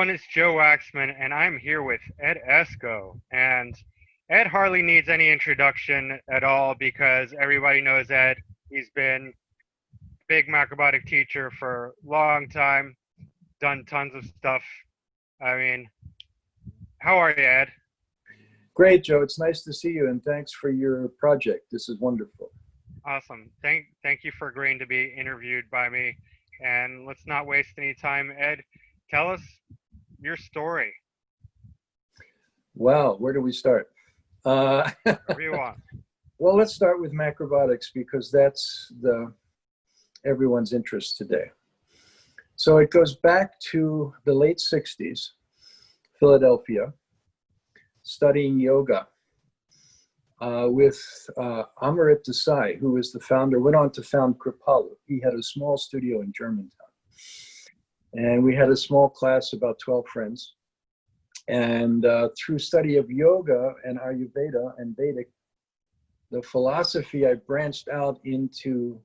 everyone, it's Joe Waxman, and I'm here with Ed Esko. And Ed hardly needs any introduction at all because everybody knows Ed. He's been a big macrobiotic teacher for a long time, done tons of stuff. I mean, how are you, Ed? Great, Joe. It's nice to see you, and thanks for your project. This is wonderful. Awesome. Thank you for agreeing to be interviewed by me. And let's not waste any time, Ed. Tell us your story. Wow, where do we start? Whatever you want. Well, let's start with macrobiotics because that's everyone's interest today. So it goes back to the late 60s, Philadelphia, studying yoga with Amrit Desai, who was the founder, went on to found Kripalu. He had a small studio in Germantown. And we had a small class, about 12 friends. And through study of yoga and Ayurveda and Vedic, the philosophy, I branched out into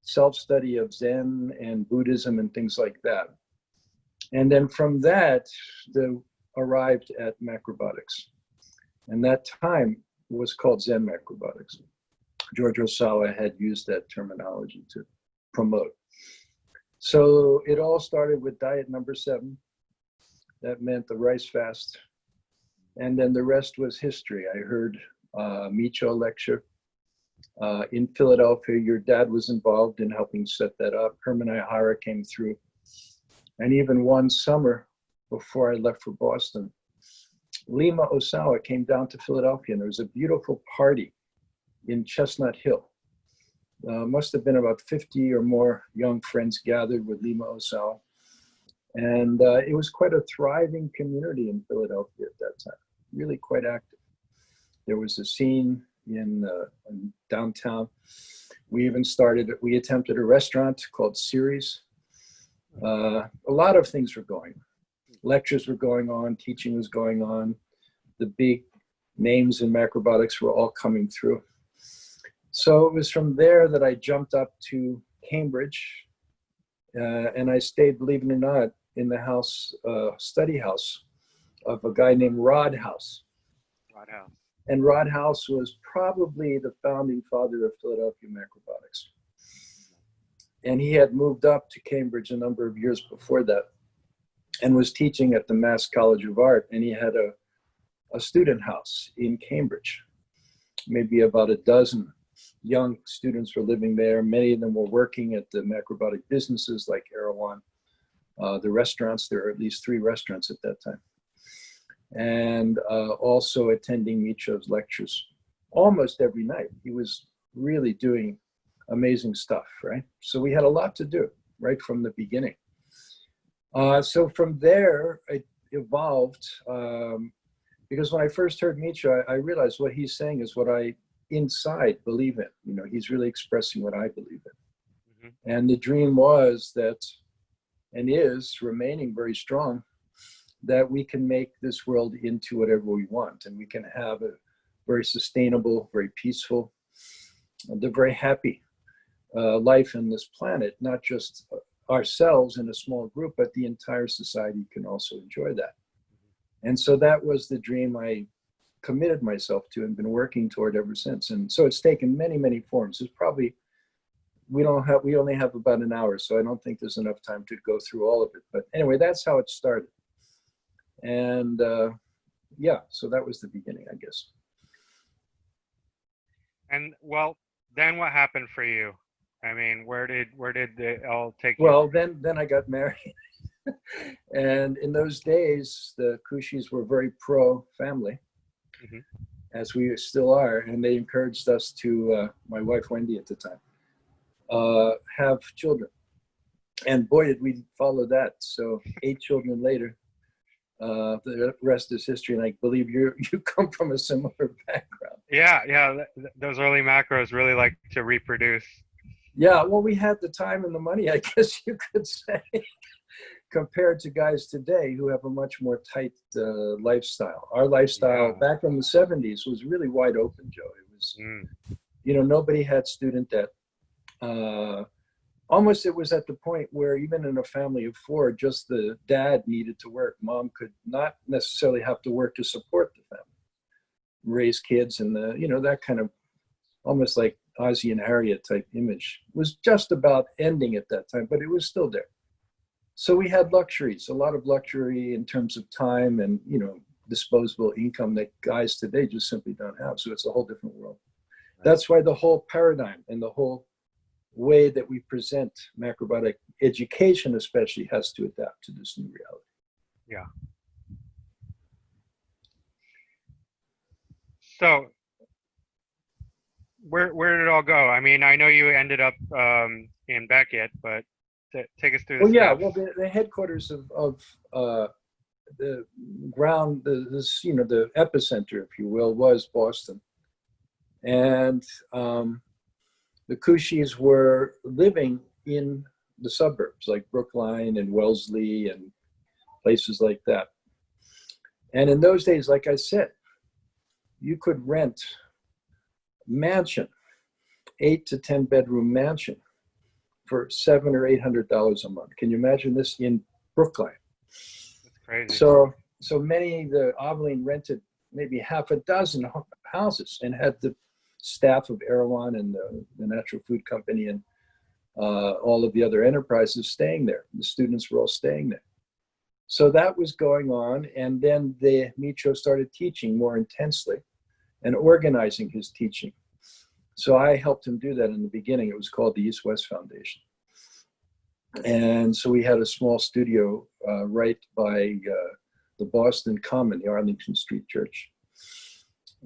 self-study of Zen and Buddhism and things like that. And then from that, arrived at macrobiotics. And that time was called Zen macrobiotics. George Osawa had used that terminology to promote. So it all started with diet number 7. That meant the rice fast. And then the rest was history. I heard Michio lecture in Philadelphia. Your dad was involved in helping set that up. Herman Ihara came through. And even one summer before I left for Boston, Lima Osawa came down to Philadelphia, and there was a beautiful party in Chestnut Hill. Must have been about 50 or more young friends gathered with Lima Osawa. And it was quite a thriving community in Philadelphia at that time, really quite active. There was a scene in downtown. We attempted a restaurant called Ceres. A lot of things were going on. Lectures were going on, teaching was going on. The big names in macrobiotics were all coming through. So it was from there that I jumped up to Cambridge, and I stayed, believe it or not, in the house, study house of a guy named Rod House. Rod House. And Rod House was probably the founding father of Philadelphia macrobiotics. And he had moved up to Cambridge a number of years before that and was teaching at the Mass College of Art. And he had a student house in Cambridge. Maybe about a dozen young students were living there. Many of them were working at the macrobiotic businesses like Erewhon. The restaurants, there were at least 3 restaurants at that time. And also attending Michio's lectures almost every night. He was really doing amazing stuff, right? So we had a lot to do right from the beginning. So from there, it evolved because when I first heard Michio, I realized what he's saying is what I inside believe in. You know, he's really expressing what I believe in. Mm-hmm. And the dream was that, and is remaining very strong, that we can make this world into whatever we want, and we can have a very sustainable, very peaceful, and a very happy life in this planet, not just ourselves in a small group, but the entire society can also enjoy that. And so that was the dream I committed myself to and been working toward ever since. And so it's taken many, many forms. It's probably, we only have about an hour, so I don't think there's enough time to go through all of it. But anyway, that's how it started. And yeah, so that was the beginning, I guess. And well, then what happened for you? I mean, where did it all take you? Well, then I got married. And in those days, the Kushis were very pro-family, mm-hmm. as we still are. And they encouraged us to, my wife Wendy at the time, have children. And boy, did we follow that. So 8 children later, the rest is history. And I believe you come from a similar background. Yeah. Those early macros really like to reproduce. Yeah, well, we had the time and the money, I guess you could say, compared to guys today who have a much more tight lifestyle. Our lifestyle back in the 70s was really wide open, Joe. It was, you know, nobody had student debt. almost it was at the point where even in a family of four, just the dad needed to work. Mom could not necessarily have to work to support the family, raise kids, and that kind of almost like Ozzie and Harriet type image was just about ending at that time, but it was still there. So we had luxuries, a lot of luxury in terms of time and, disposable income that guys today just simply don't have. So it's a whole different world. That's why the whole paradigm and the whole way that we present macrobiotic education especially has to adapt to this new reality. Yeah. So where did it all go? I mean, I know you ended up in Beckett, but take us through the steps. Well, the headquarters of the ground, the epicenter, if you will, was Boston. And the Kushis were living in the suburbs like Brookline and Wellesley and places like that. And in those days, like I said, you could rent mansion, 8 to 10 bedroom mansion for $700 or $800 a month. Can you imagine this in Brookline? That's crazy. So the Aveline rented maybe half a dozen houses and had the staff of Erewhon and the Natural Food Company and all of the other enterprises staying there. The students were all staying there. So that was going on. And then Michio started teaching more intensely and organizing his teaching. So I helped him do that in the beginning. It was called the EastWest Foundation. And so we had a small studio right by the Boston Common, the Arlington Street Church.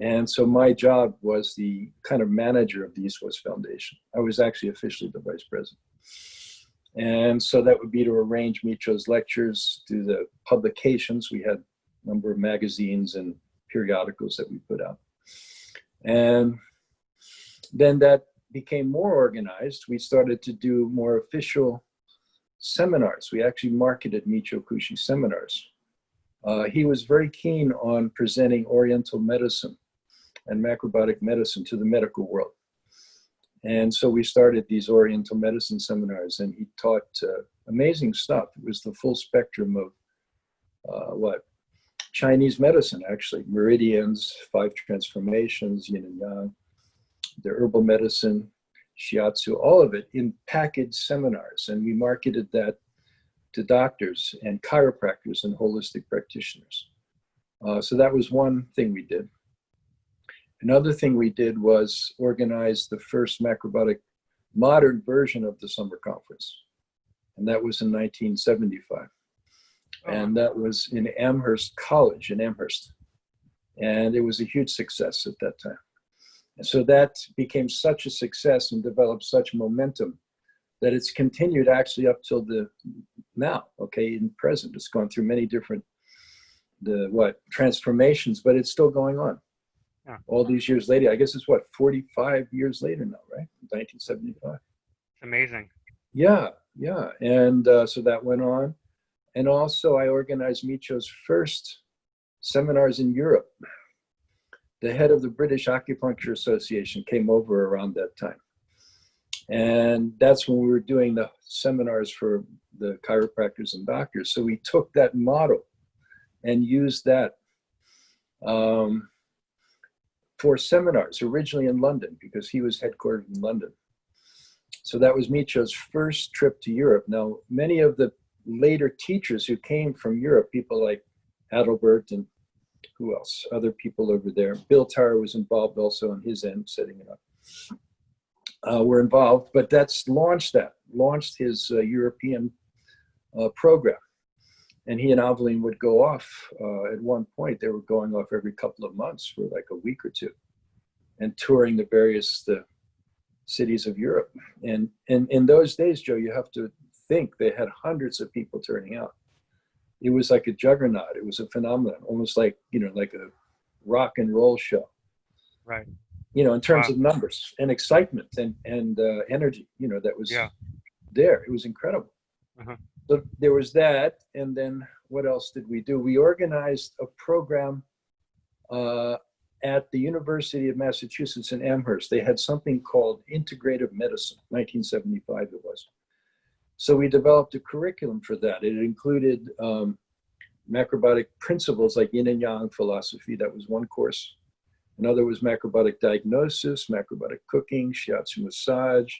And so my job was the kind of manager of the EastWest Foundation. I was actually officially the vice president. And so that would be to arrange Michio's lectures, do the publications. We had a number of magazines and periodicals that we put out. And then that became more organized. We started to do more official seminars. We actually marketed Michio Kushi seminars. He was very keen on presenting Oriental medicine and macrobiotic medicine to the medical world. And so we started these Oriental medicine seminars, and he taught amazing stuff. It was the full spectrum of Chinese medicine, actually, meridians, 5 transformations, yin and yang, the herbal medicine, shiatsu, all of it in packaged seminars. And we marketed that to doctors and chiropractors and holistic practitioners. So that was one thing we did. Another thing we did was organize the first macrobiotic modern version of the summer conference. And that was in 1975. And that was in Amherst College in Amherst. And it was a huge success at that time. And so that became such a success and developed such momentum that it's continued actually up till now, in present. It's gone through many different transformations, but it's still going on. Yeah. All these years later. I guess it's 45 years later now, right? 1975. It's amazing. Yeah. And so that went on. And also I organized Michio's first seminars in Europe. The head of the British Acupuncture Association came over around that time. And that's when we were doing the seminars for the chiropractors and doctors. So we took that model and used that for seminars, originally in London, because he was headquartered in London. So that was Michio's first trip to Europe. Now, many of the later teachers who came from Europe, people like Adalbert and who else? Other people over there. Bill Tarr was involved also on his end, setting it up. Were involved, but that's launched his European program. And he and Aveline would go off. At one point, they were going off every couple of months for like a week or two and touring the various cities of Europe. And in those days, Joe, you have to think they had hundreds of people turning out. It was like a juggernaut. It was a phenomenon, almost like, like a rock and roll show. Right. In terms of numbers and excitement and energy, that was there. It was incredible. Uh-huh. So there was that. And then what else did we do? We organized a program at the University of Massachusetts in Amherst. They had something called integrative medicine, 1975 it was. So we developed a curriculum for that. It included macrobiotic principles like yin and yang philosophy. That was one course. Another was macrobiotic diagnosis, macrobiotic cooking, shiatsu massage.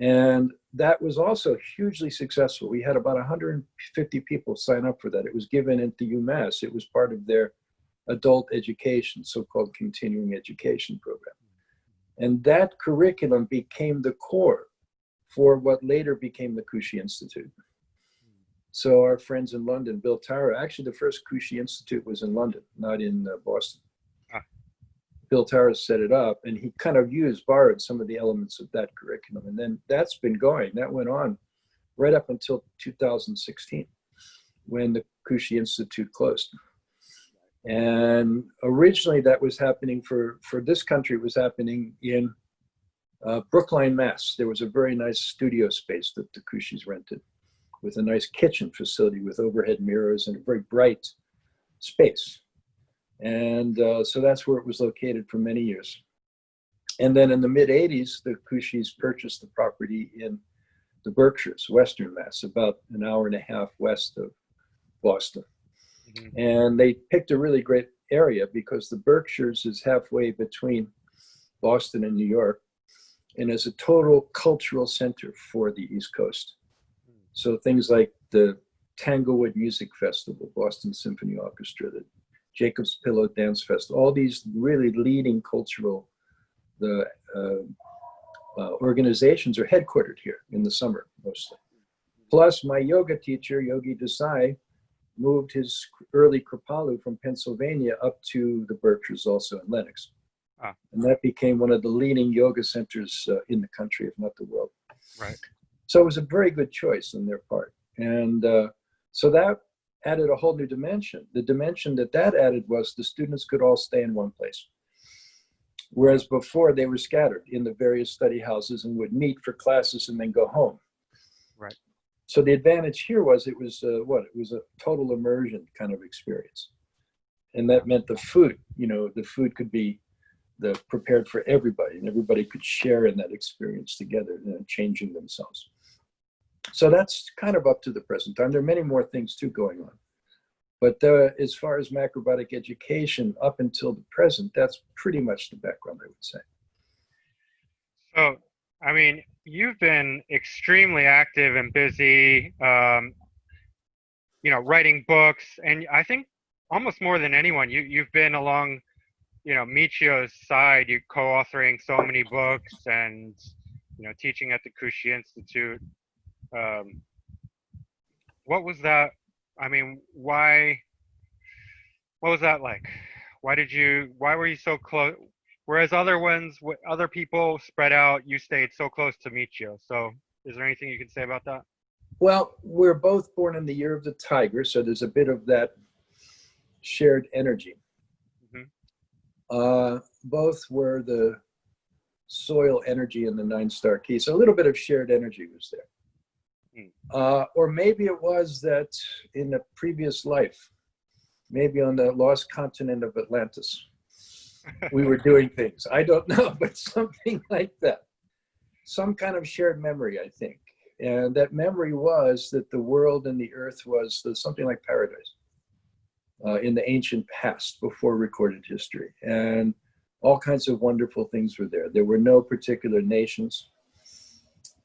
And that was also hugely successful. We had about 150 people sign up for that. It was given at the UMass. It was part of their adult education, so-called continuing education program. And that curriculum became the core for what later became the Kushi Institute. So our friends in London, Bill Tara, actually the first Kushi Institute was in London, not in Boston. Bill Tara set it up, and he kind of borrowed some of the elements of that curriculum. And then that's been going. That went on right up until 2016, when the Kushi Institute closed. And originally that was happening for this country, it was happening in Brookline, Mass. There was a very nice studio space that the Kushis rented with a nice kitchen facility with overhead mirrors and a very bright space. And so that's where it was located for many years. And then in the mid 80s, the Kushis purchased the property in the Berkshires, Western Mass, about an hour and a half west of Boston. Mm-hmm. And they picked a really great area because the Berkshires is halfway between Boston and New York and is a total cultural center for the East Coast. So things like the Tanglewood Music Festival, Boston Symphony Orchestra, the Jacob's Pillow Dance Fest, all these really leading cultural organizations are headquartered here in the summer mostly. Plus my yoga teacher, Yogi Desai, moved his early Kripalu from Pennsylvania up to the Berkshires also in Lenox. And that became one of the leading yoga centers in the country, if not the world. Right. So it was a very good choice on their part. And so that added a whole new dimension. The dimension that added was the students could all stay in one place. Whereas before they were scattered in the various study houses and would meet for classes and then go home. Right. So the advantage here was it was it was a total immersion kind of experience. And that meant the food, the food could be prepared for everybody and everybody could share in that experience together, changing themselves. So that's kind of up to the present time. There are many more things too going on. But as far as macrobiotic education up until the present, that's pretty much the background, I would say. So, I mean, you've been extremely active and busy, writing books, and I think almost more than anyone, you've been along, Michio's side, you co-authoring so many books and, teaching at the Kushi Institute. What was that? I mean, what was that like? Why were you so close? Whereas other people spread out, you stayed so close to Michio. So is there anything you can say about that? Well, we're both born in the year of the tiger, so there's a bit of that shared energy. Mm-hmm. Both were the soil energy in the 9-star key, so a little bit of shared energy was there. Or maybe it was that in a previous life, maybe on the lost continent of Atlantis, we were doing things. I don't know, but something like that. Some kind of shared memory, I think. And that memory was that the world and the earth was something like paradise in the ancient past, before recorded history. And all kinds of wonderful things were there. There were no particular nations.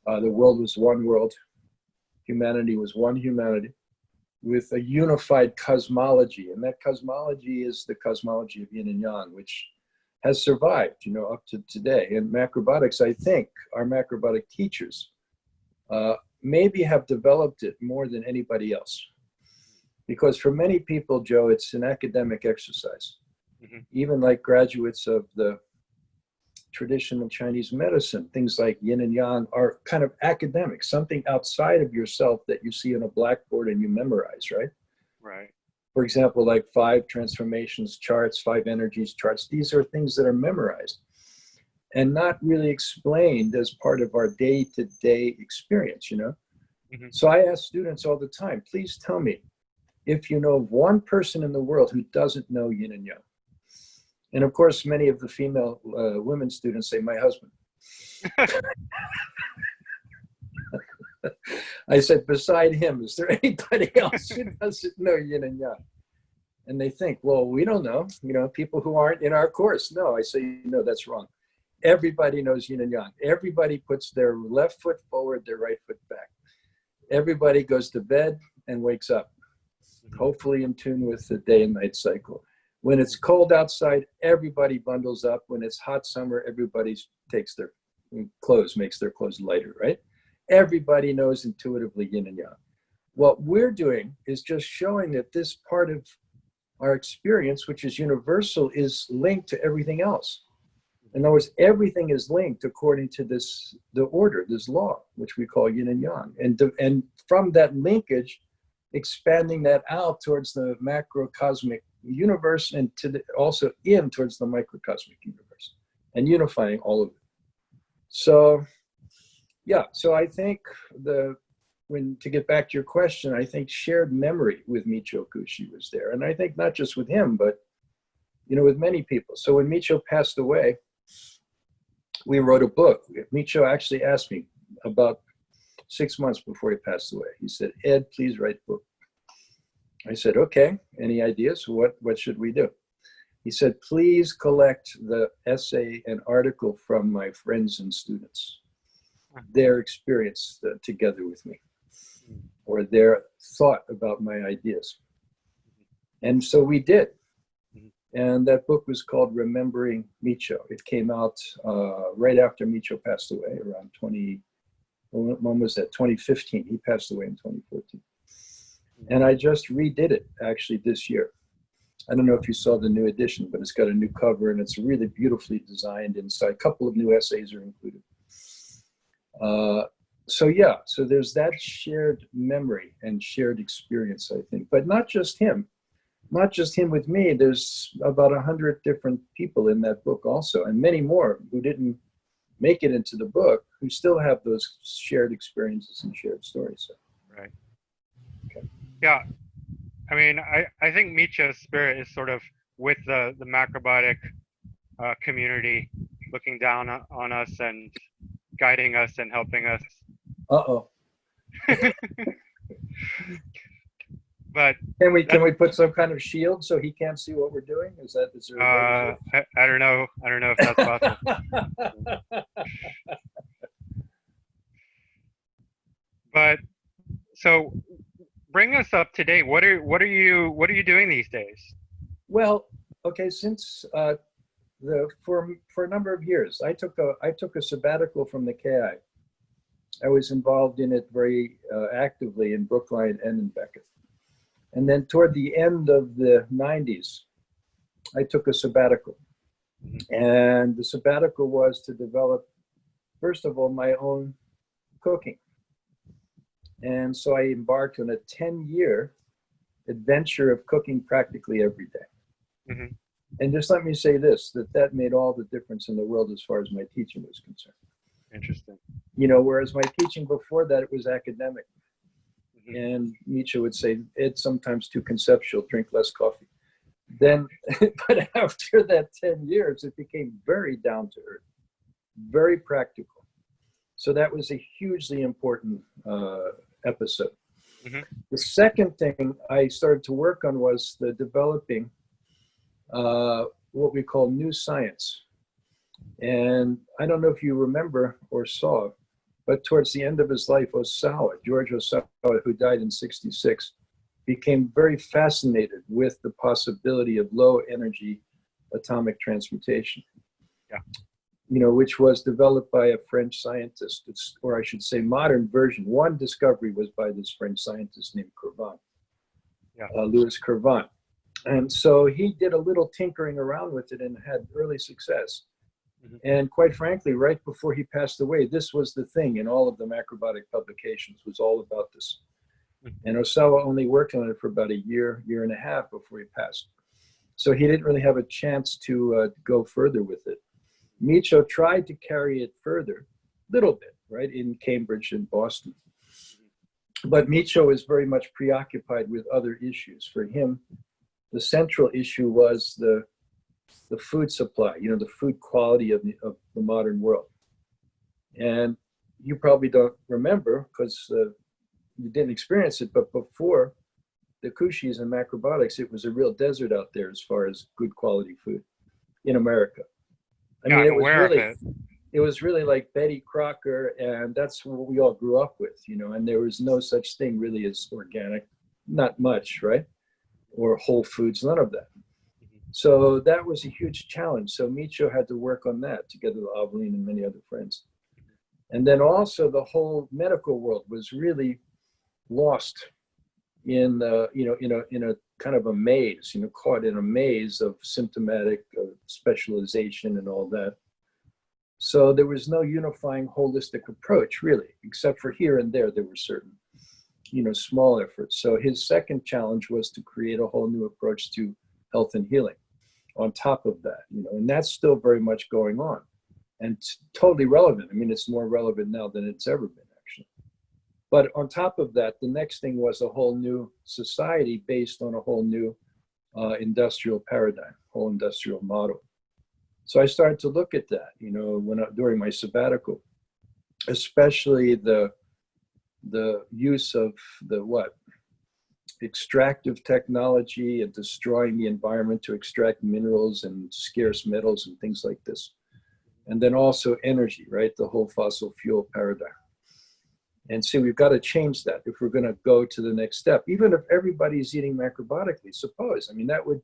The world was one world. Humanity was one humanity with a unified cosmology. And that cosmology is the cosmology of yin and yang, which has survived, up to today. And macrobiotics, I think, our macrobiotic teachers maybe have developed it more than anybody else. Because for many people, Joe, it's an academic exercise. Mm-hmm. Even like graduates of the traditional Chinese medicine, things like yin and yang are kind of academic, something outside of yourself that you see on a blackboard and you memorize, right? Right. For example, like 5 transformations charts, 5 energies charts. These are things that are memorized and not really explained as part of our day-to-day experience, Mm-hmm. So I ask students all the time, please tell me if you know of one person in the world who doesn't know yin and yang. And of course, many of the female women students say, my husband. I said, beside him, is there anybody else who doesn't know yin and yang? And they think, well, we don't know, people who aren't in our course. No, I say, no, that's wrong. Everybody knows yin and yang. Everybody puts their left foot forward, their right foot back. Everybody goes to bed and wakes up, hopefully in tune with the day and night cycle. When it's cold outside, everybody bundles up. When it's hot summer, everybody takes their clothes, makes their clothes lighter, right? Everybody knows intuitively yin and yang. What we're doing is just showing that this part of our experience, which is universal, is linked to everything else. In other words, everything is linked according to the order, this law, which we call yin and yang. And from that linkage, expanding that out towards the macrocosmic universe and also in towards the microcosmic universe and unifying all of it. So, yeah, so I think to get back to your question, I think shared memory with Michio Kushi was there. And I think not just with him, but, with many people. So when Michio passed away, we wrote a book. Michio actually asked me about 6 months before he passed away. He said, Ed, please write a book. I said, okay, any ideas? What should we do? He said, please collect the essay and article from my friends and students, their experience together with me, or their thought about my ideas. And so we did. And that book was called Remembering Michio. It came out right after Michio passed away, around 2015. He passed away in 2014. And I just redid it actually this year. I don't know if you saw the new edition, but it's got a new cover and it's really beautifully designed inside. A couple of new essays are included. So there's that shared memory and shared experience, I think, but not just him with me. There's about 100 different people in that book also, and many more who didn't make it into the book, who still have those shared experiences and shared stories. So. Right. Okay. Yeah. I mean, I think Michio's spirit is sort of with the macrobiotic community, looking down on us and guiding us and helping us. Uh-oh. But can we put some kind of shield so he can't see what we're doing? Is there I don't know if that's possible. But so bring us up to date. What are you doing these days? Well, okay, since for a number of years, I took a sabbatical from the KI. I was involved in it very actively in Brookline and in Beckett. And then toward the end of the 90s, I took a sabbatical. And the sabbatical was to develop, first of all, my own cooking. And so I embarked on a 10-year adventure of cooking practically every day. Mm-hmm. And just let me say this, that made all the difference in the world as far as my teaching was concerned. Interesting. Whereas my teaching before that, it was academic. Mm-hmm. And Michio would say, it's sometimes too conceptual, drink less coffee. Then, but after that 10 years, it became very down to earth, very practical. So that was a hugely important episode. Mm-hmm. The second thing I started to work on was the developing what we call new science. And I don't know if you remember or saw, but towards the end of his life, George Osawa, who died in '66, became very fascinated with the possibility of low energy atomic transmutation. Yeah. Which was developed by a French scientist, or I should say modern version. One discovery was by this French scientist named Crevant, Louis Crevant. And so he did a little tinkering around with it and had early success. Mm-hmm. And quite frankly, right before he passed away, this was the thing in all of the macrobiotic publications, was all about this. Mm-hmm. And Osawa only worked on it for about a year and a half before he passed. So he didn't really have a chance to go further with it. Michio tried to carry it further, a little bit, right, in Cambridge and Boston. But Michio is very much preoccupied with other issues. For him, the central issue was the food supply, the food quality of the modern world. And you probably don't remember because you didn't experience it, but before the Kushis and macrobiotics, it was a real desert out there as far as good quality food in America. I Yeah, mean, I'm aware of it. it was really like Betty Crocker, and that's what we all grew up with, you know, and there was no such thing really as organic, not much, right? Or Whole Foods, none of that. So that was a huge challenge. So Michio had to work on that together with Aveline and many other friends. And then also the whole medical world was really lost in in a kind of a maze, you know, caught in a maze of symptomatic specialization and all that. So there was no unifying holistic approach really, except for here and there were certain, you know, small efforts. So his second challenge was to create a whole new approach to health and healing on top of that, you know, and that's still very much going on and totally relevant. I mean, it's more relevant now than it's ever been, actually. But on top of that, the next thing was a whole new society based on a whole new industrial paradigm, whole industrial model. So I started to look at that, you know, during my sabbatical, especially the use of the extractive technology and destroying the environment to extract minerals and scarce metals and things like this. And then also energy, right? The whole fossil fuel paradigm. And so we've got to change that if we're going to go to the next step. Even if everybody's eating macrobiotically, suppose, I mean, that would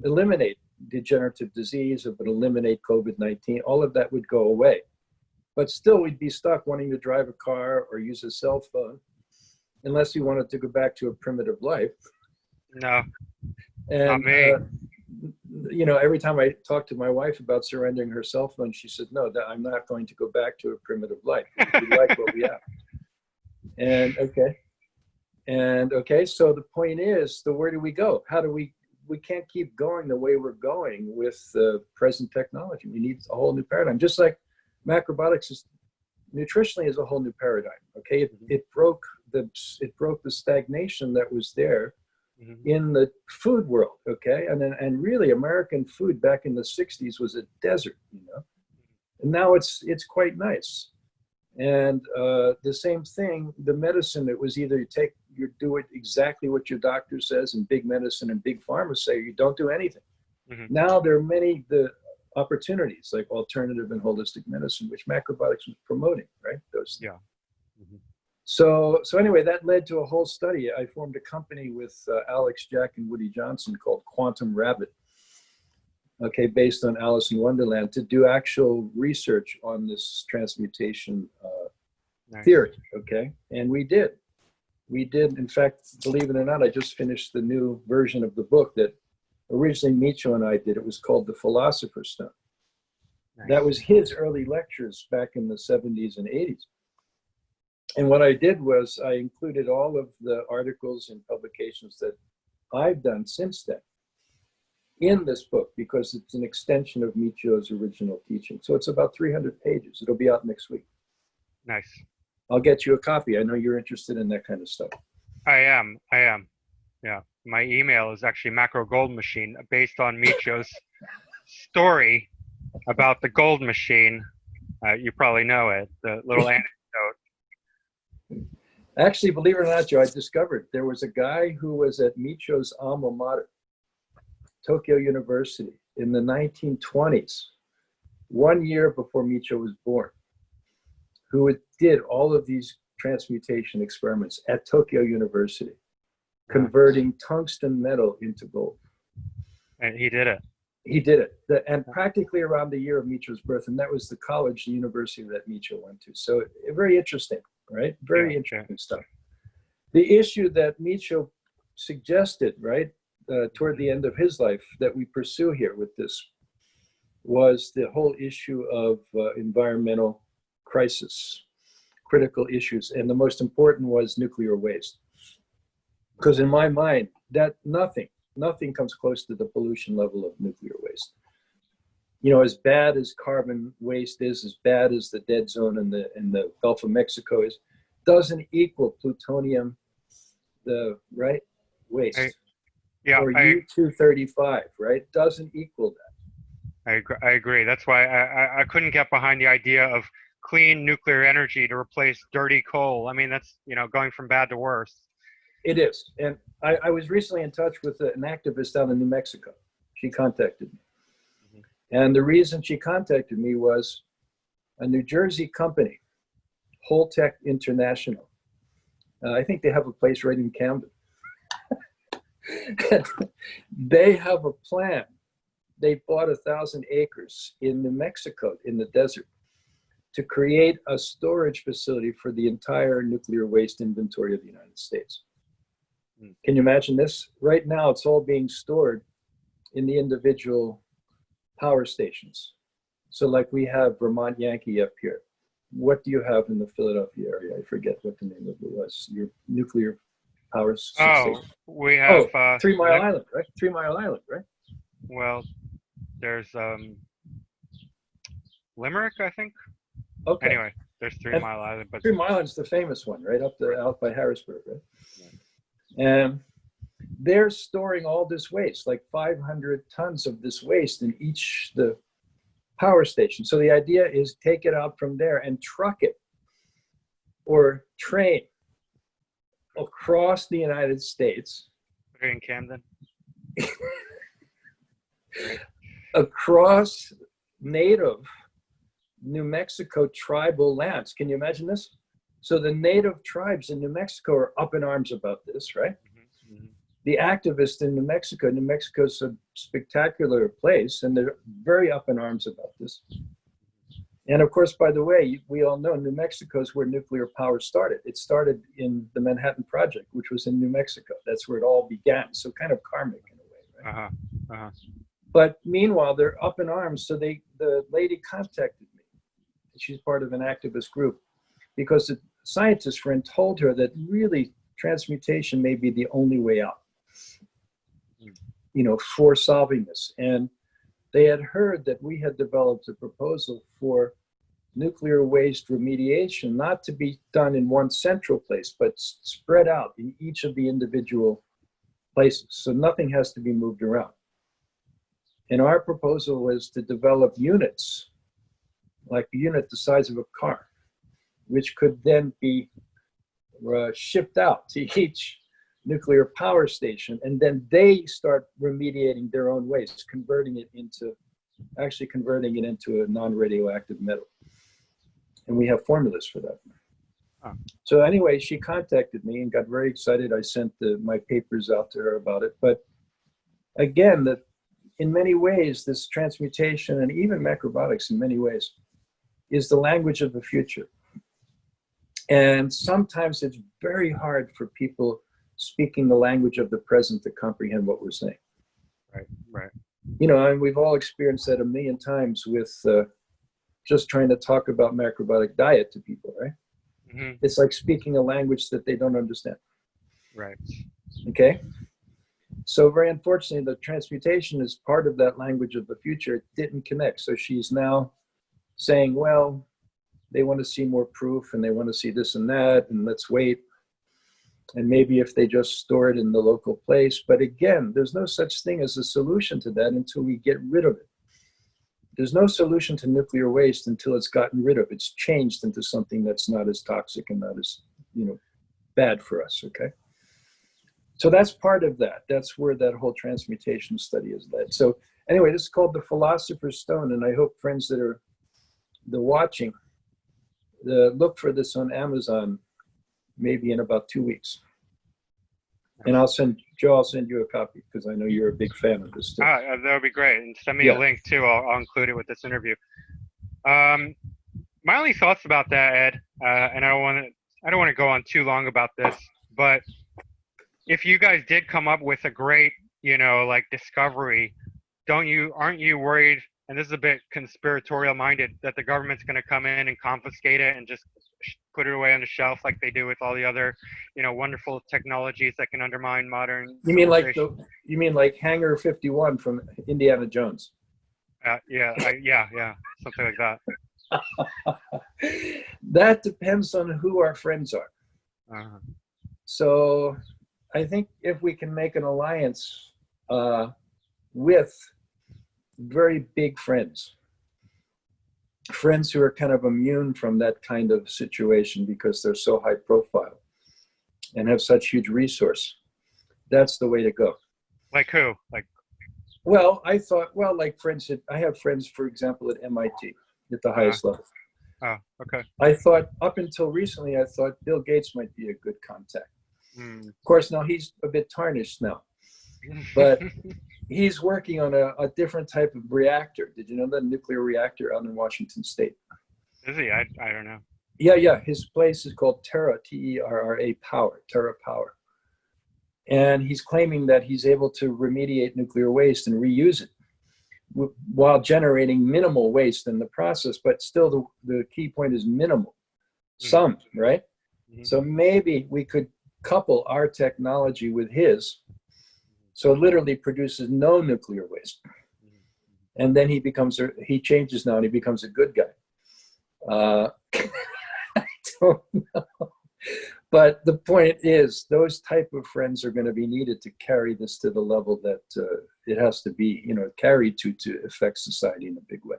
eliminate degenerative disease, it would eliminate COVID-19, all of that would go away. But still we'd be stuck wanting to drive a car or use a cell phone, unless you wanted to go back to a primitive life. No, and, not me. You know, every time I talk to my wife about surrendering her cell phone, she said, no, I'm not going to go back to a primitive life. We like what we have. And okay, so the point is, where do we go? How do we can't keep going the way we're going with the present technology. We need a whole new paradigm. Just like macrobiotics is nutritionally is a whole new paradigm. Okay, it broke the stagnation that was there in the food world. Okay, and really American food back in the 60s was a desert, you know, and now it's quite nice. And the same thing, the medicine, it was either you do it exactly what your doctor says, and big medicine and big pharma say you don't do anything. Now there are many opportunities like alternative and holistic medicine, which macrobiotics was promoting, right? So anyway, that led to a whole study. I formed a company with Alex, Jack, and Woody Johnson called Quantum Rabbit, okay, based on Alice in Wonderland, to do actual research on this transmutation theory, okay? And we did. In fact, believe it or not, I just finished the new version of the book that originally Michio and I did. It was called The Philosopher's Stone. That was his early lectures back in the 70s and 80s. And what I did was I included all of the articles and publications that I've done since then in this book, because it's an extension of Michio's original teaching. So it's about 300 pages. It'll be out next week. Nice. I'll get you a copy. I know you're interested in that kind of stuff. I am. Yeah. My email is actually Macro Gold Machine, based on Michio's story about the gold machine. You probably know it, the little anecdote. Actually, believe it or not, Joe, I discovered there was a guy who was at Michio's alma mater, Tokyo University, in the 1920s, 1 year before Michio was born, who did all of these transmutation experiments at Tokyo University, converting tungsten metal into gold. And he did it. He did it, and practically around the year of Michio's birth, and that was the college, the university that Michio went to. So very interesting, right? Very interesting stuff. The issue that Michio suggested, right, toward the end of his life that we pursue here with this was the whole issue of environmental crisis, critical issues, and the most important was nuclear waste. Because in my mind, that nothing comes close to the pollution level of nuclear waste. You know, as bad as carbon waste is, as bad as the dead zone in the Gulf of Mexico is, doesn't equal plutonium, right, waste. Or U-235, right? Doesn't equal that. I agree. That's why I couldn't get behind the idea of clean nuclear energy to replace dirty coal. I mean, that's, going from bad to worse. It is. And I was recently in touch with an activist down in New Mexico. She contacted me. And the reason she contacted me was a New Jersey company, Holtec International. I think they have a place right in Camden. They have a plan. They bought 1,000 acres in New Mexico in the desert to create a storage facility for the entire nuclear waste inventory of the United States. Can you imagine this? Right now, it's all being stored in the individual power stations. So like we have Vermont Yankee up here. What do you have in the Philadelphia area? I forget what the name of it was. Your nuclear power station. Oh, we have 3 Mile Island, right? 3 Mile Island, right? Well, there's Limerick, I think. Okay. Anyway, there's 3 Mile Island, but 3 Mile Island's the famous one, right? Out by Harrisburg, right? Yeah. And they're storing all this waste, like 500 tons of this waste in each the power station. So the idea is take it out from there and truck it or train across the United States. In Camden. Across native New Mexico tribal lands. Can you imagine this? So the native tribes in New Mexico are up in arms about this, right? Mm-hmm. The activists in New Mexico's a spectacular place, and they're very up in arms about this. And of course, by the way, we all know New Mexico is where nuclear power started. It started in the Manhattan Project, which was in New Mexico. That's where it all began. So kind of karmic in a way, right? But meanwhile, they're up in arms. So the lady contacted me. She's part of an activist group because the scientist friend told her that really transmutation may be the only way out, for solving this. And they had heard that we had developed a proposal for nuclear waste remediation, not to be done in one central place, but spread out in each of the individual places. So nothing has to be moved around. And our proposal was to develop units, like a unit the size of a car, which could then be shipped out to each nuclear power station, and then they start remediating their own waste, converting it into a non-radioactive metal. And we have formulas for that. So anyway, she contacted me and got very excited. I sent my papers out to her about it. But again, in many ways, this transmutation and even macrobiotics in many ways is the language of the future. And sometimes it's very hard for people speaking the language of the present to comprehend what we're saying. Right. And we've all experienced that a million times with just trying to talk about macrobiotic diet to people, right? Mm-hmm. It's like speaking a language that they don't understand. Right. Okay? So very unfortunately, the transmutation is part of that language of the future. It didn't connect. So she's now saying, well, they want to see more proof and they want to see this and that, and let's wait. And maybe if they just store it in the local place. But again, there's no such thing as a solution to that until we get rid of it. There's no solution to nuclear waste until it's gotten rid of. It's changed into something that's not as toxic and not as, bad for us, okay? So that's part of that. That's where that whole transmutation study is led. So anyway, this is called the Philosopher's Stone, and I hope friends that are watching, look for this on Amazon maybe in about 2 weeks. And I'll send you a copy because I know you're a big fan of this stuff. That would be great. And send me a link too. I'll include it with this interview. My only thoughts about that, Ed, and I don't want to go on too long about this, but if you guys did come up with a great, discovery, aren't you worried, and this is a bit conspiratorial minded, that the government's going to come in and confiscate it and just put it away on the shelf like they do with all the other, wonderful technologies that can undermine modern. You mean like Hangar 51 from Indiana Jones? Yeah, something like that. That depends on who our friends are. So I think if we can make an alliance with very big friends, friends who are kind of immune from that kind of situation because they're so high profile and have such huge resource. That's the way to go. Like who? Like, well, I thought, well, like friends, I have friends, for example, at MIT at the highest level. Oh, okay. I thought up until recently, I thought Bill Gates might be a good contact. Of course, now he's a bit tarnished now, but he's working on a different type of reactor. Did you know that nuclear reactor out in Washington State? Is he? I don't know. Yeah. His place is called Terra, Terra Power, Terra Power. And he's claiming that he's able to remediate nuclear waste and reuse it while generating minimal waste in the process. But still, the key point is minimal. Some, right? So maybe we could couple our technology with his, so it literally produces no nuclear waste. And then he changes now and he becomes a good guy. I don't know. But the point is, those type of friends are going to be needed to carry this to the level that it has to be, carried to affect society in a big way.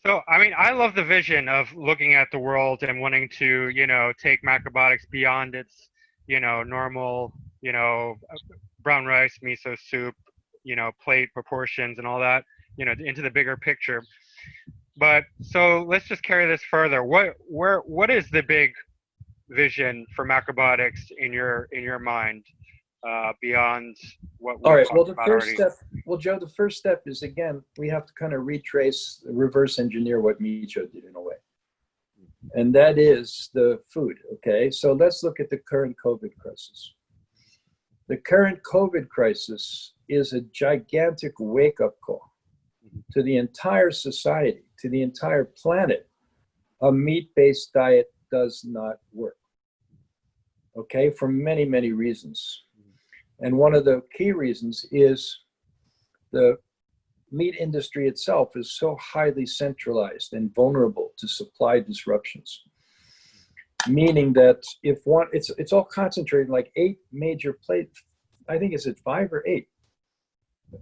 So, I mean, I love the vision of looking at the world and wanting to, take macrobiotics beyond its, normal, brown rice, miso soup, plate proportions and all that, into the bigger picture. But so let's just carry this further. What is the big vision for macrobiotics in your mind, beyond what we've all right, well, talked the about first already? step, well, Joe, the first step is, again, we have to kind of reverse engineer what Michio did in a way. And that is the food, okay? So let's look at the current COVID crisis. The current COVID crisis is a gigantic wake-up call to the entire society, to the entire planet. A meat-based diet does not work, okay, for many, many reasons. And one of the key reasons is the meat industry itself is so highly centralized and vulnerable to supply disruptions. Meaning that it's all concentrated in like 8 major places. I think it's at 5 or 8.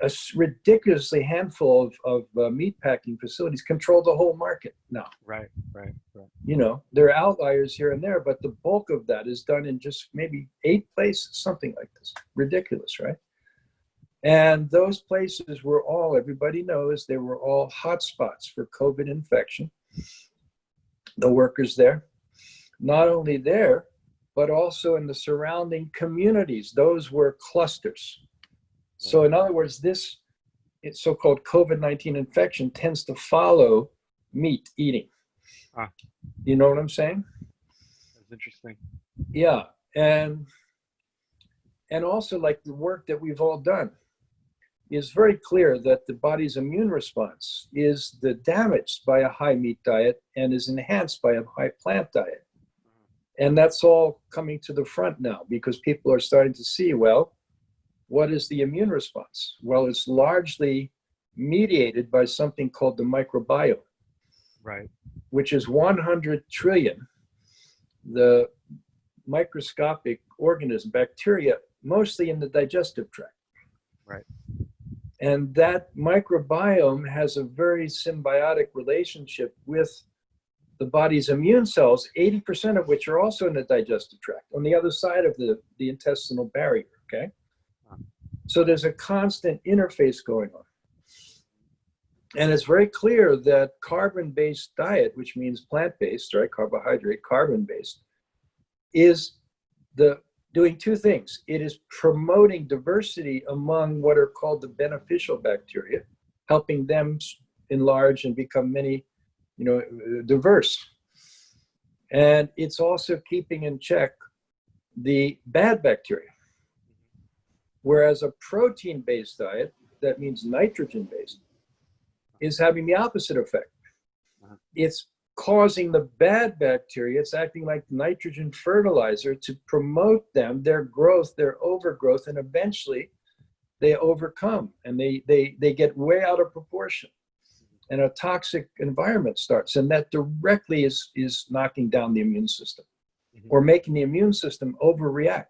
A ridiculously handful of meat packing facilities control the whole market now. Right. There are outliers here and there, but the bulk of that is done in just maybe 8 places, something like this. Ridiculous, right? And those places were all, everybody knows, they were all hotspots for COVID infection. The workers there, not only there, but also in the surrounding communities. Those were clusters. So in other words, this so-called COVID-19 infection tends to follow meat eating. You know what I'm saying? That's interesting. Yeah, and also, like, the work that we've all done is very clear that the body's immune response is damaged by a high meat diet and is enhanced by a high plant diet. And that's all coming to the front now because people are starting to see, well, what is the immune response? Well, it's largely mediated by something called the microbiome, right, which is 100 trillion, the microscopic organism, bacteria, mostly in the digestive tract. Right. And that microbiome has a very symbiotic relationship with the body's immune cells, 80% of which are also in the digestive tract, on the other side of the intestinal barrier, okay? So there's a constant interface going on. And it's very clear that carbon-based diet, which means plant-based, right, carbohydrate, carbon-based, is doing 2 things. It is promoting diversity among what are called the beneficial bacteria, helping them enlarge and become many, diverse. And it's also keeping in check the bad bacteria. Whereas a protein-based diet, that means nitrogen-based, is having the opposite effect. It's causing the bad bacteria, it's acting like nitrogen fertilizer to promote them, their growth, their overgrowth, and eventually they overcome and they get way out of proportion. And a toxic environment starts, and that directly is knocking down the immune system or making the immune system overreact.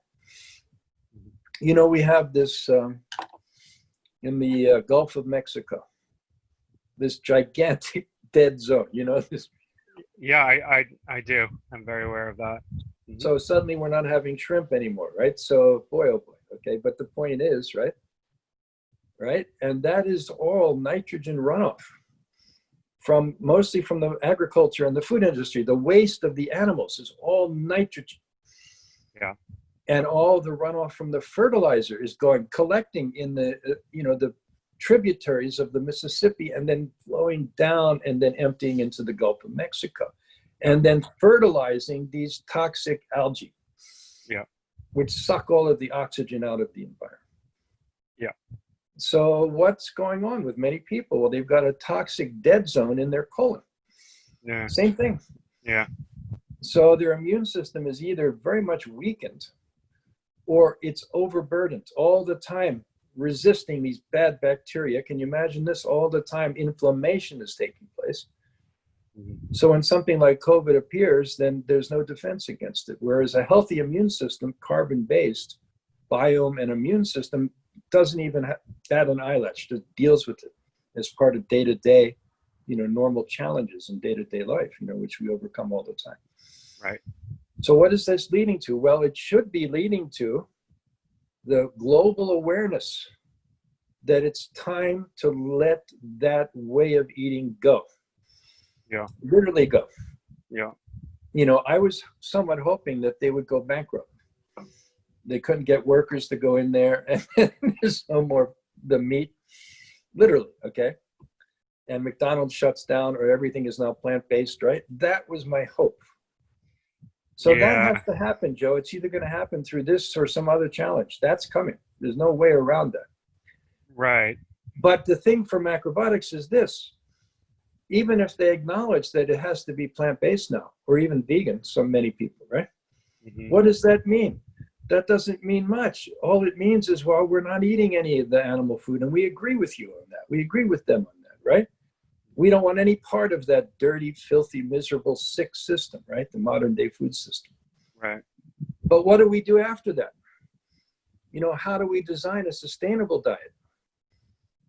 We have this in the Gulf of Mexico, this gigantic dead zone, you know, this. Yeah, I do. I'm very aware of that. Mm-hmm. So suddenly we're not having shrimp anymore, right? So boy, oh boy, okay. But the point is, right? And that is all nitrogen runoff from mostly from the agriculture and the food industry. The waste of the animals is all nitrogen. Yeah. And all the runoff from the fertilizer is going, collecting in the, the tributaries of the Mississippi and then flowing down and then emptying into the Gulf of Mexico. And then fertilizing these toxic algae, which suck all of the oxygen out of the environment. Yeah. So what's going on with many people? Well, they've got a toxic dead zone in their colon. Yeah. Same thing. Yeah. So their immune system is either very much weakened or it's overburdened all the time, resisting these bad bacteria. Can you imagine this? All the time inflammation is taking place. So when something like COVID appears, then there's no defense against it. Whereas a healthy immune system, carbon-based biome and immune system, doesn't even bat an eyelash, just deals with it as part of day-to-day, normal challenges in day-to-day life, which we overcome all the time. Right. So what is this leading to? Well, it should be leading to the global awareness that it's time to let that way of eating go. Yeah. Literally go. Yeah. I was somewhat hoping that they would go bankrupt. They couldn't get workers to go in there, and there's no more the meat, literally, okay? And McDonald's shuts down, or everything is now plant-based, right? That was my hope. So that has to happen, Joe. It's either going to happen through this or some other challenge. That's coming. There's no way around that. Right. But the thing for macrobiotics is this. Even if they acknowledge that it has to be plant-based now, or even vegan, so many people, right? Mm-hmm. What does that mean? That doesn't mean much. All it means is, well, we're not eating any of the animal food, and we agree with you on that. We agree with them on that, right? We don't want any part of that dirty, filthy, miserable, sick system, right? The modern day food system. Right. But what do we do after that? How do we design a sustainable diet?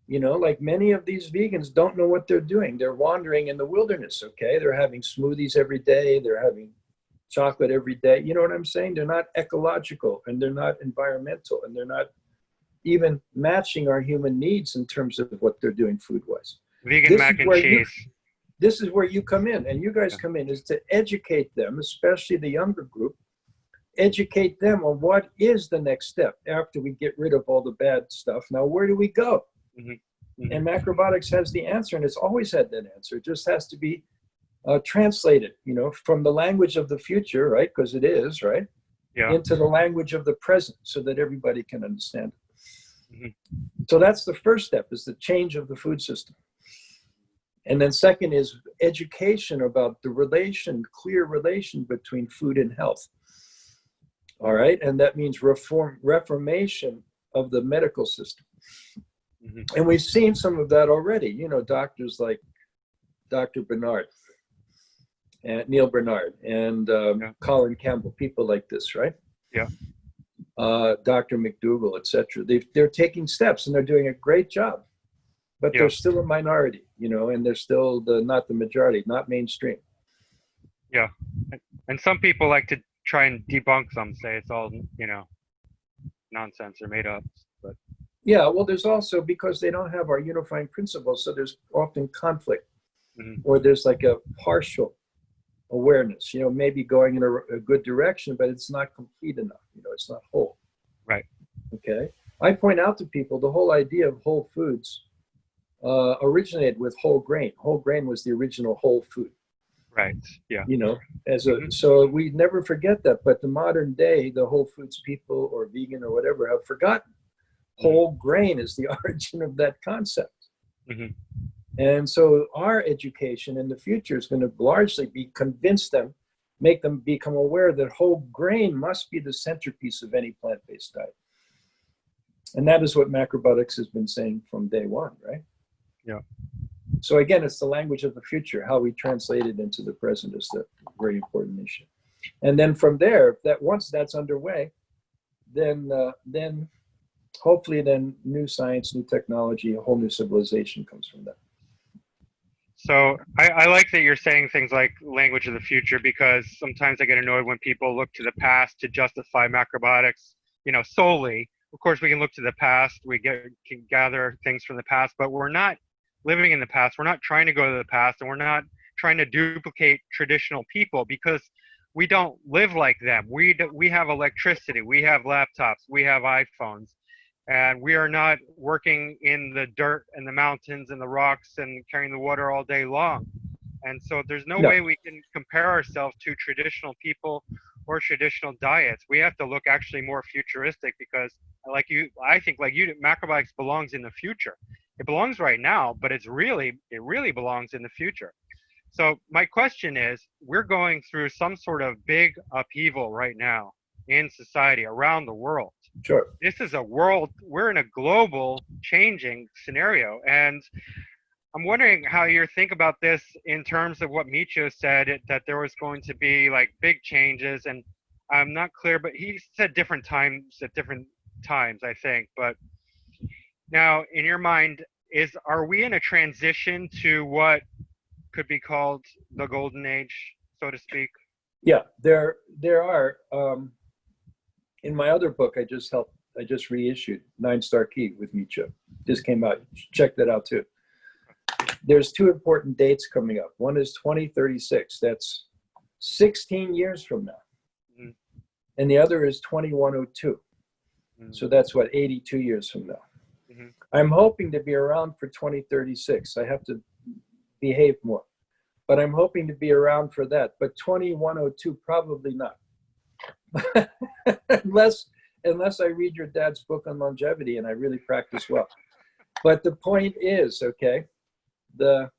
Like many of these vegans don't know what they're doing. They're wandering in the wilderness, okay? They're having smoothies every day. They're having chocolate every day. You know what I'm saying? They're not ecological, and they're not environmental, and they're not even matching our human needs in terms of what they're doing food-wise. Vegan mac and cheese. This is where you come in, and you guys come in, is to educate them, especially the younger group, educate them on what is the next step after we get rid of all the bad stuff. Now, where do we go? Mm-hmm. Mm-hmm. And macrobiotics has the answer, and it's always had that answer. It just has to be translated, from the language of the future, right? Because it is, right? Yeah. Into the language of the present, so that everybody can understand it. Mm-hmm. So that's the first step, is the change of the food system. And then second is education about the clear relation between food and health. All right. And that means reformation of the medical system. Mm-hmm. And we've seen some of that already. Doctors like Dr. Bernard and Neil Bernard and Colin Campbell, people like this, right? Yeah. Dr. McDougall, etc. They're taking steps, and they're doing a great job. But they're still a minority, and they're still not the majority, not mainstream. Yeah. And some people like to try and debunk some, say it's all, nonsense or made up. But yeah, well, there's also, because they don't have our unifying principles, so there's often conflict, or there's like a partial awareness, maybe going in a good direction, but it's not complete enough, it's not whole. Right. Okay. I point out to people the whole idea of whole foods originated with whole grain. Whole grain was the original whole food. Right. Yeah. So we never forget that. But the modern day, the whole foods people or vegan or whatever have forgotten. Whole grain is the origin of that concept. Mm-hmm. And so our education in the future is going to largely convince them, make them become aware that whole grain must be the centerpiece of any plant-based diet. And that is what macrobiotics has been saying from day one, right? Yeah. So again, it's the language of the future. How we translate it into the present is the very important issue. And then from there, once that's underway, then hopefully new science, new technology, a whole new civilization comes from that. So I like that you're saying things like language of the future, because sometimes I get annoyed when people look to the past to justify macrobiotics, solely. Of course, we can look to the past, can gather things from the past, but we're not living in the past. We're not trying to go to the past, and we're not trying to duplicate traditional people, because we don't live like them. We have electricity, we have laptops, we have iPhones, and we are not working in the dirt and the mountains and the rocks and carrying the water all day long. And so there's no No, way we can compare ourselves to traditional people or traditional diets. We have to look actually more futuristic, because I think like you, macrobiotics belongs in the future. It belongs right now, but it really belongs in the future. So my question is, we're going through some sort of big upheaval right now in society around the world. sure. This is we're in a global changing scenario. And I'm wondering how you think about this in terms of what Michio said, that there was going to be like big changes. And I'm not clear, but he said different times at different times, I think. But now, in your mind, are we in a transition to what could be called the golden age, so to speak? Yeah, there are. In my other book, I just reissued Nine Star Key with Michio. Just came out. Check that out too. There's two important dates coming up. One is 2036. That's 16 years from now. Mm-hmm. And the other is 2102. Mm-hmm. So that's what, 82 years from now. Mm-hmm. I'm hoping to be around for 2036. I have to behave more. But I'm hoping to be around for that. But 2102, probably not. unless I read your dad's book on longevity and I really practice well. But the point is, okay, that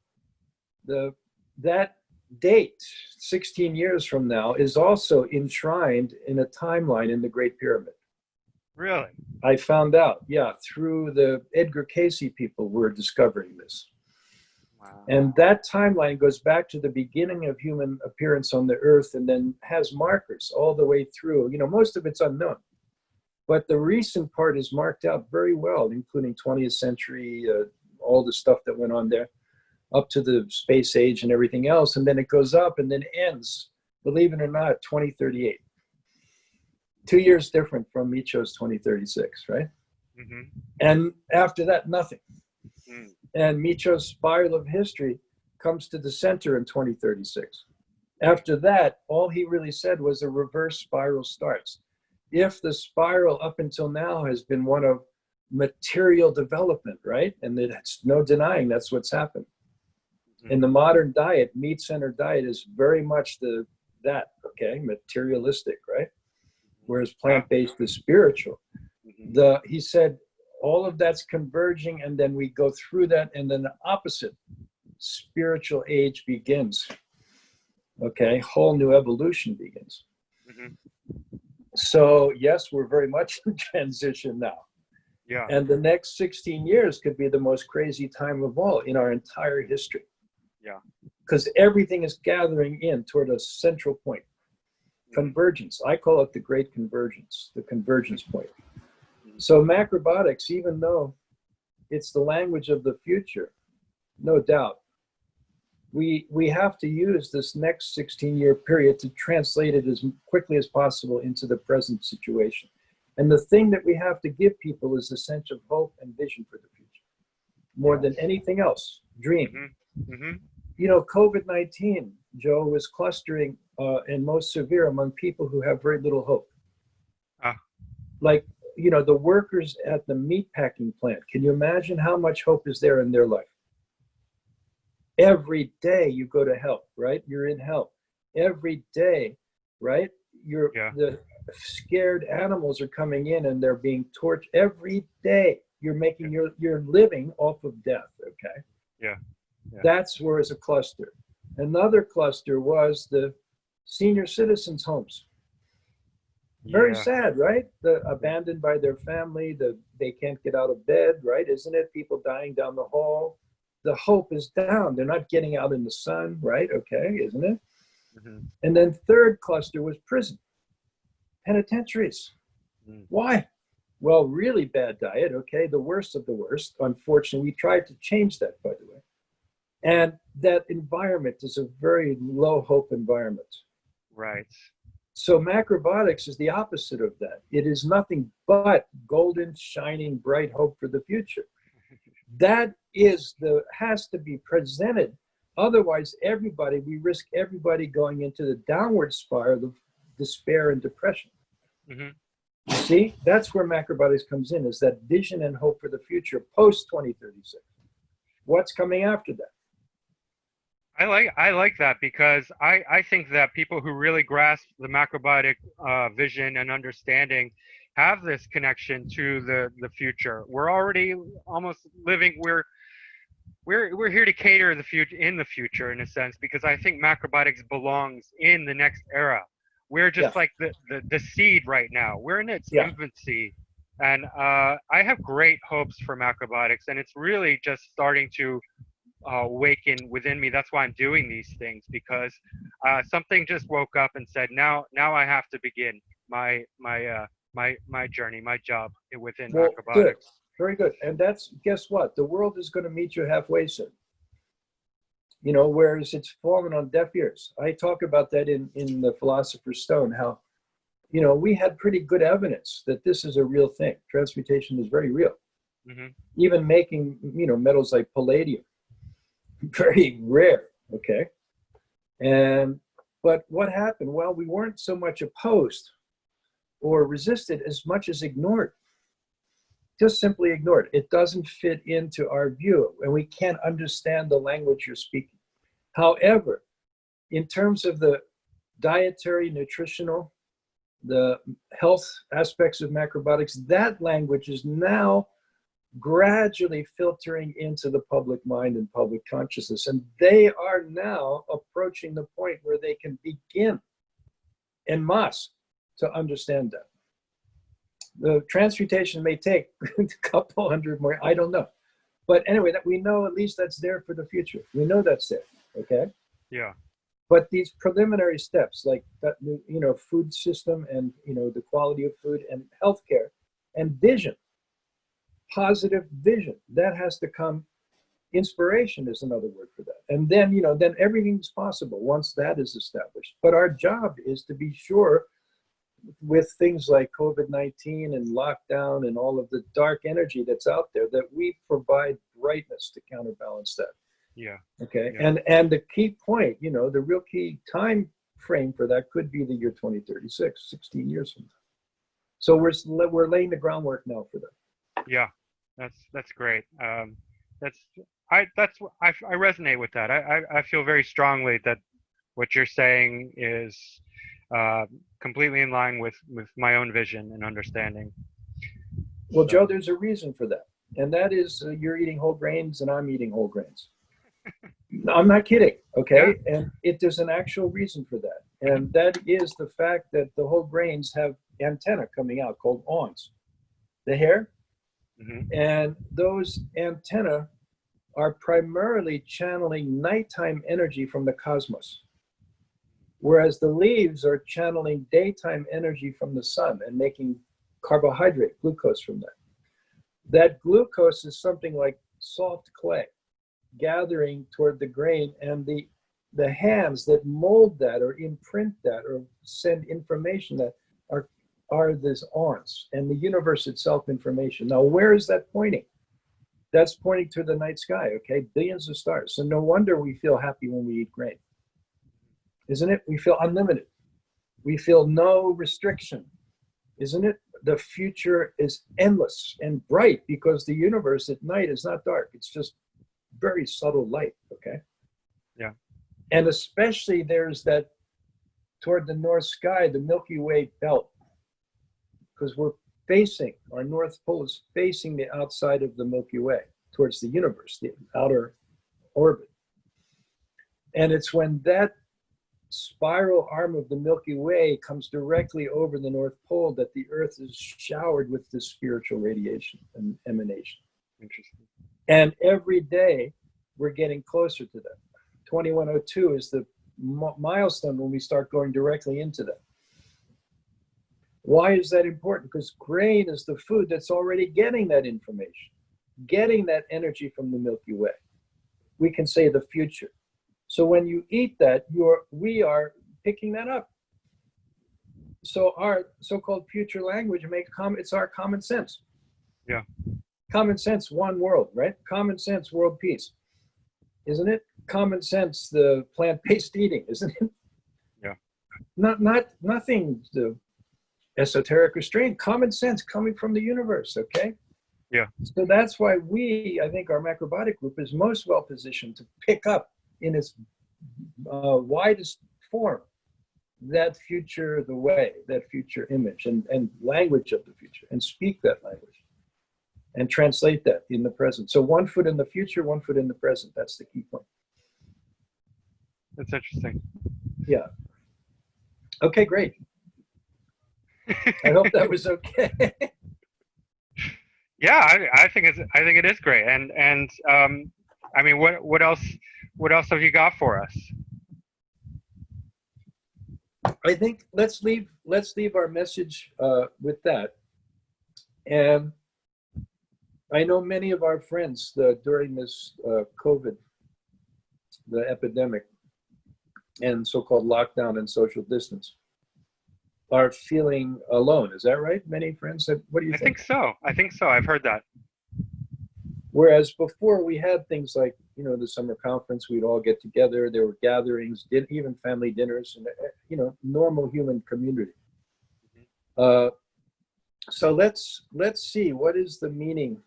date, 16 years from now, is also enshrined in a timeline in the Great Pyramid. Really? I found out, yeah, through the Edgar Cayce people were discovering this. Wow. And that timeline goes back to the beginning of human appearance on the earth, and then has markers all the way through. Most of it's unknown, but the recent part is marked out very well, including 20th century, all the stuff that went on there, up to the space age and everything else. And then it goes up and then ends, believe it or not, 2038. 2 years different from Michio's 2036, right? Mm-hmm. And after that, nothing. Mm. And Michio's spiral of history comes to the center in 2036. After that, all he really said was a reverse spiral starts. If the spiral up until now has been one of material development, right? And it's no denying that's what's happened. Mm-hmm. In the modern diet, meat-centered diet is very much okay, materialistic, right? Whereas plant-based is spiritual. Mm-hmm. He said, all of that's converging, and then we go through that, and then the opposite spiritual age begins. Okay, whole new evolution begins. Mm-hmm. So yes, we're very much in transition now. Yeah. And the next 16 years could be the most crazy time of all in our entire history. Yeah. Because everything is gathering in toward a central point. Convergence. I call it the great convergence, the convergence point. So macrobiotics, even though it's the language of the future, no doubt, we have to use this next 16-year period to translate it as quickly as possible into the present situation. And the thing that we have to give people is a sense of hope and vision for the future, more than anything else. Dream. Mm-hmm. Mm-hmm. COVID-19, Joe, was clustering and most severe among people who have very little hope. Like, the workers at the meatpacking plant. Can you imagine how much hope is there in their life? Every day you go to help, right? You're in help. Every day, right? The scared animals are coming in and they're being tortured. Every day you're living off of death, okay? Yeah. That's where it's a cluster. Another cluster was the senior citizens' homes. Very sad, right? Abandoned by their family, they can't get out of bed, right? Isn't it? People dying down the hall. The hope is down. They're not getting out in the sun, right? Okay, isn't it? Mm-hmm. And then third cluster was prison, penitentiaries. Mm. Why? Well, really bad diet, okay? The worst of the worst. Unfortunately, we tried to change that, by the way. And that environment is a very low hope environment. Right. So macrobiotics is the opposite of that. It is nothing but golden, shining, bright hope for the future. That has to be presented. Otherwise, we risk everybody going into the downward spiral of despair and depression. Mm-hmm. You see, that's where macrobiotics comes in, is that vision and hope for the future post 2036. What's coming after that? I like that, because I think that people who really grasp the macrobiotic vision and understanding have this connection to the future. We're already almost living. We're here to cater the future in a sense, because I think macrobiotics belongs in the next era. We're just like the seed right now. We're in its infancy, and I have great hopes for macrobiotics, and it's really just starting to awaken within me. That's why I'm doing these things, because something just woke up and said, now I have to begin my journey, my job within macrobiotics. Good. Very good. And guess what? The world is going to meet you halfway soon. Whereas it's fallen on deaf ears. I talk about that in the Philosopher's Stone, how, we had pretty good evidence that this is a real thing. Transmutation is very real. Mm-hmm. Even making, metals like palladium, very rare, okay? But what happened? Well, we weren't so much opposed or resisted as much as ignored. Just simply ignored. It doesn't fit into our view, and we can't understand the language you're speaking. However, in terms of the dietary, nutritional, the health aspects of macrobiotics, that language is now gradually filtering into the public mind and public consciousness. And they are now approaching the point where they can begin en masse to understand that. The transmutation may take a couple hundred more, I don't know. But anyway, that we know at least that's there for the future. We know that's there, okay? Yeah. But these preliminary steps, like that, food system and, the quality of food and healthcare and vision, positive vision, that has to come. Inspiration is another word for that. And then, then everything's possible once that is established. But our job is to be sure, with things like COVID-19 and lockdown and all of the dark energy that's out there, that we provide brightness to counterbalance that. Yeah. Okay. Yeah. And the key point, the real key time frame for that could be the year 2036, 16 years from now. So we're laying the groundwork now for that. Yeah, that's great. I resonate with that. I feel very strongly that what you're saying is completely in line with my own vision and understanding. Well, Joe, there's a reason for that. And that is you're eating whole grains and I'm eating whole grains. I'm not kidding, okay? Yeah. And there's an actual reason for that. And that is the fact that the whole grains have antennae coming out called awns, the hair. Mm-hmm. And those antennae are primarily channeling nighttime energy from the cosmos. Whereas the leaves are channeling daytime energy from the sun and making carbohydrate, glucose from that. That glucose is something like soft clay gathering toward the grain, and the hands that mold that or imprint that or send information that are these awns, and the universe itself information. Now, where is that pointing? That's pointing to the night sky, okay? Billions of stars. So no wonder we feel happy when we eat grain. Isn't it? We feel unlimited. We feel no restriction. Isn't it? The future is endless and bright because the universe at night is not dark. It's just very subtle light, okay? Yeah. And especially there's that toward the north sky, the Milky Way belt, because our North Pole is facing the outside of the Milky Way towards the universe, the outer orbit. And it's when that spiral arm of the Milky Way comes directly over the North Pole that the Earth is showered with this spiritual radiation and emanation. Interesting. And every day we're getting closer to that. 2102 is the milestone when we start going directly into that. Why is that important? Because grain is the food that's already getting that information, getting that energy from the Milky Way. we can say the future. So when you eat that, we are picking that up. So our so-called future language it's our common sense. Yeah. Common sense, one world, right? Common sense, world peace, isn't it? Common sense, the plant-based eating, isn't it? Yeah. Nothing esoteric or strange. Common sense coming from the universe. Okay. Yeah. So that's why I think our macrobiotic group is most well positioned to pick up in its widest form that future, that future image and language of the future, and speak that language and translate that in the present. So one foot in the future, one foot in the present. That's the key point. That's interesting. Yeah. Okay, great. I hope that was okay. Yeah, I think it is great. And I mean, what else have you got for us? I think let's leave our message with that. And I know many of our friends during this COVID, the epidemic, and so-called lockdown and social distance, are feeling alone. Is that right? Many friends. What do you think? I think so. I've heard that. Whereas before we had things like, the summer conference, we'd all get together. There were gatherings, even family dinners, and normal human community. So let's see, what is the meaning?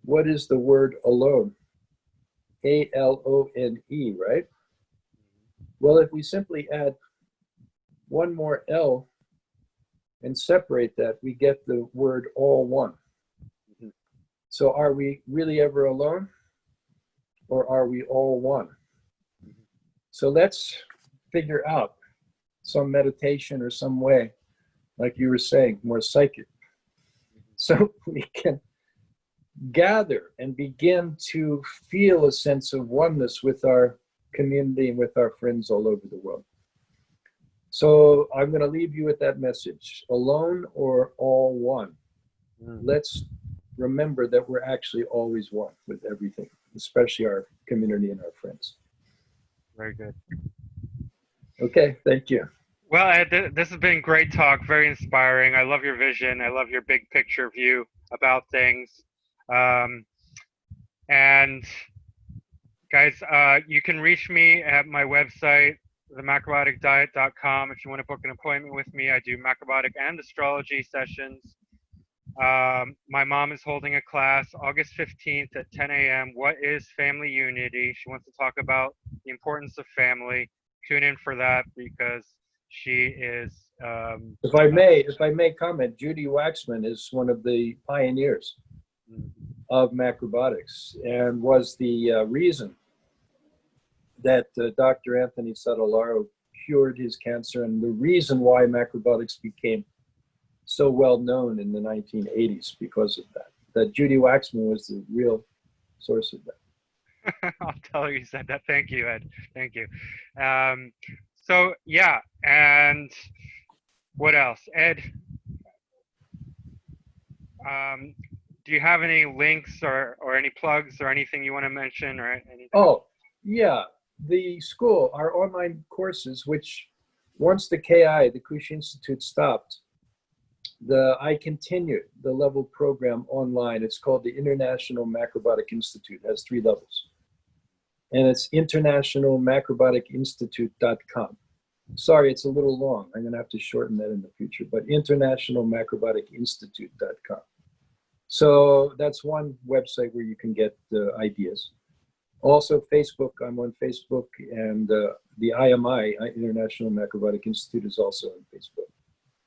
What is the word alone? ALONE, right? Well, if we simply add one more L and separate that, we get the word all one. So are we really ever alone? Or are we all one? So let's figure out some meditation or some way, like you were saying, more psychic, so we can gather and begin to feel a sense of oneness with our community and with our friends all over the world. So I'm going to leave you with that message: alone or all one. Let's remember that we're actually always one with everything, especially our community and our friends. Very good. Okay, thank you. Well, Ed, this has been great talk, very inspiring. I love your vision. I love your big picture view about things. And guys, you can reach me at my website, themacrobioticdiet.com. If you want to book an appointment with me, I do macrobiotic and astrology sessions. My mom is holding a class August 15th at 10 a.m. What is family unity? She wants to talk about the importance of family. Tune in for that, because she is. If I may comment, Judy Waxman is one of the pioneers of macrobiotics and was the reason that Dr. Anthony Sotolaro cured his cancer, and the reason why macrobiotics became so well known in the 1980s because of that. That Judy Waxman was the real source of that. I'll tell her you said that. Thank you, Ed. Thank you. So yeah, and what else, Ed? Do you have any links or any plugs or anything you want to mention or anything? Oh yeah, the school, our online courses, which once the KI, the Kushi Institute, stopped, I continued the level program online. It's called the International Macrobiotic Institute. It has 3 levels. And it's internationalmacrobioticinstitute.com. Sorry, it's a little long. I'm going to have to shorten that in the future, but internationalmacrobioticinstitute.com. So that's one website where you can get ideas. Also Facebook, I'm on Facebook, and the IMI, International Macrobiotic Institute, is also on Facebook.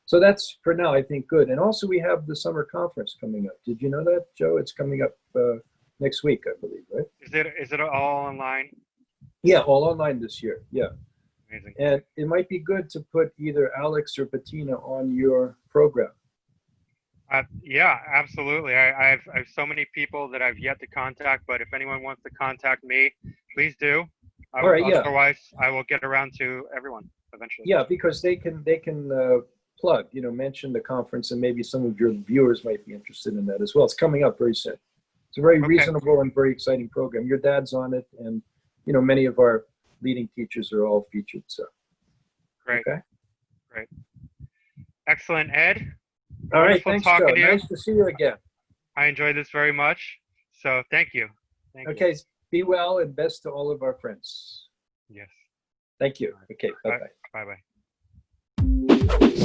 So that's, for now, I think, good. And also we have the summer conference coming up. Did you know that, Joe? It's coming up next week, I believe, right? Is it all online? Yeah, all online this year, yeah. Amazing. And it might be good to put either Alex or Bettina on your program. Yeah, absolutely. I have so many people that I've yet to contact, but if anyone wants to contact me, please do. All right, yeah. Otherwise, I will get around to everyone eventually. Yeah, because they can plug, mention the conference, and maybe some of your viewers might be interested in that as well. It's coming up very soon. It's a very Okay. reasonable and very exciting program. Your dad's on it, and many of our leading teachers are all featured. So Great. okay. Great. Excellent, Ed. All right. Wonderful Thanks, talking Joe. to you. Nice to see you again. I enjoyed this very much. So thank you. Thank you. Okay. Be well, and best to all of our friends. Yes. Thank you. Okay. Bye-bye. Bye-bye.